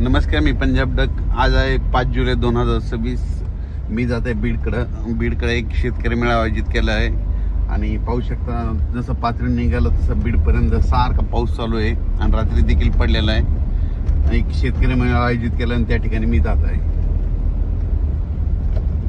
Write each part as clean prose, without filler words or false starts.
नमस्कार, मी पंजाब डक. आज आहे 5 जुलै 2026. मी जात आहे बीडकडे एक शेतकरी मेळावा आयोजित केला आहे आणि पाहू शकता जसं पाथरी निघालं तसं बीडपर्यंत सारखा पाऊस चालू आहे आणि रात्री देखील पडलेला आहे. एक शेतकरी मेळावा आयोजित केला आणि त्या ठिकाणी मी जात आहे.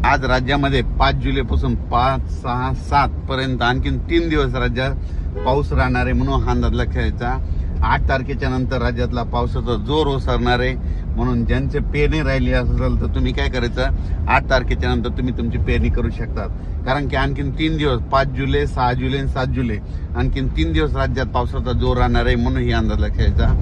आज राज्यामध्ये 5 जुलैपासून 5, 6, 7 पर्यंत आणखीन 3 दिवस राज्यात पाऊस राहणार आहे म्हणून हा अंदाज लक्षात घ्यायचा. 8 तारखेच्या नंतर राज्यातला पावसाचा जोर ओसरणार आहे म्हणून ज्यांचे पेरणी राहिली असेल तर तुम्ही काय करायचं, 8 तारखेच्या नंतर तुम्ही तुमची पेरणी करू शकतात. कारण की आणखीन 3 दिवस 5 जुलै, 6 जुलै आणि 7 जुलै आणखीन 3 दिवस राज्यात पावसाचा जोर राहणार आहे म्हणून ही अंदाज लक्षात घ्यायचा.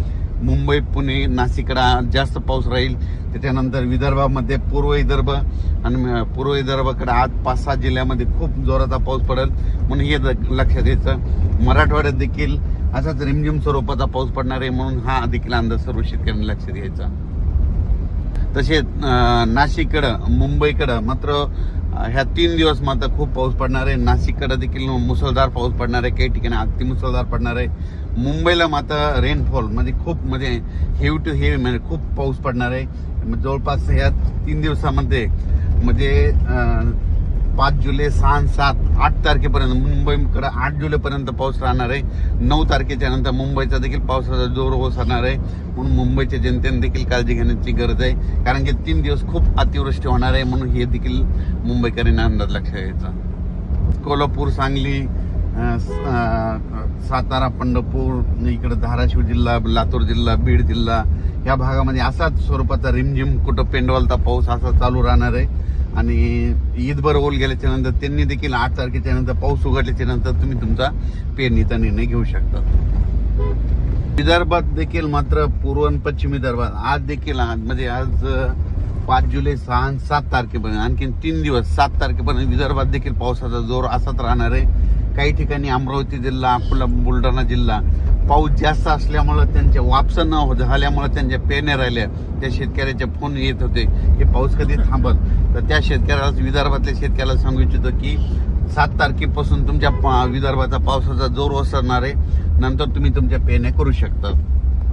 मुंबई, पुणे, नाशिककडे जास्त पाऊस राहील. त्याच्यानंतर विदर्भामध्ये पूर्व विदर्भ आणि पूर्व विदर्भाकडे आज 5-6 जिल्ह्यामध्ये खूप जोराचा पाऊस पडेल म्हणून हे लक्षात घ्यायचं. मराठवाड्यात देखील असाच रिमझिम स्वरूपाचा पाऊस पडणार आहे म्हणून हा देखील अंदाज सर्व शेतकऱ्यांनी लक्षात घ्यायचा. तसेच नाशिककडं, मुंबईकडं मात्र ह्या 3 दिवस मात्र खूप पाऊस पडणार आहे. नाशिककडे देखील मुसळधार पाऊस पडणार आहे, काही ठिकाणी अति मुसळधार पडणार आहे. मुंबईला मात्र रेनफॉल म्हणजे हेवी टू हेवी म्हणजे खूप पाऊस पडणार आहे. जवळपास ह्या 3 दिवसामध्ये म्हणजे 5 जुलै, 6, 7, 8 तारखेपर्यंत मुंबईकडे 8 जुलैपर्यंत पाऊस राहणार आहे. 9 तारखेच्या नंतर मुंबईचा देखील पावसाचा जोर ओसरणार आहे म्हणून मुंबईच्या जनतेने देखील काळजी घेण्याची गरज आहे. कारण की 3 दिवस खूप अतिवृष्टी होणार आहे म्हणून हे देखील मुंबईकरांना अंदाज लक्षात घ्यायचा. कोल्हापूर, सांगली, सातारा, पंढरपूर, इकडे धाराशिव जिल्हा, लातूर जिल्हा, बीड जिल्हा या भागामध्ये असाच स्वरूपाचा रिमझिम कुठं पेंडवालता पाऊस असा चालू राहणार आहे. आणि ईदभर ओल गेल्याच्या नंतर त्यांनी देखील 8 तारखेच्या नंतर पाऊस उघडल्याच्या नंतर तुम्ही तुमचा पेरणीचा निर्णय घेऊ शकता. विदर्भात देखील मात्र पूर्व आणि पश्चिम विदर्भात आज देखील म्हणजे आज 5 जुलै, 6, 7 तारखेपर्यंत आणखीन 3 दिवस 7 तारखेपर्यंत विदर्भात देखील पावसाचा जोर असाच राहणार आहे. काही ठिकाणी अमरावती जिल्हा, अकोला, बुलढाणा जिल्हा पाऊस जास्त असल्यामुळं त्यांच्या वापसा न झाल्यामुळे त्यांच्या पेरण्या राहिल्या. त्या शेतकऱ्याचे फोन येत होते की पाऊस कधी थांबत. तर त्या शेतकऱ्याला, विदर्भातल्या शेतकऱ्याला सांगू इच्छितो की 7 तारखेपासून तुमच्या विदर्भाचा पावसाचा जोर ओसरणार आहे. नंतर तुम्ही तुमच्या पेरण्या करू शकता.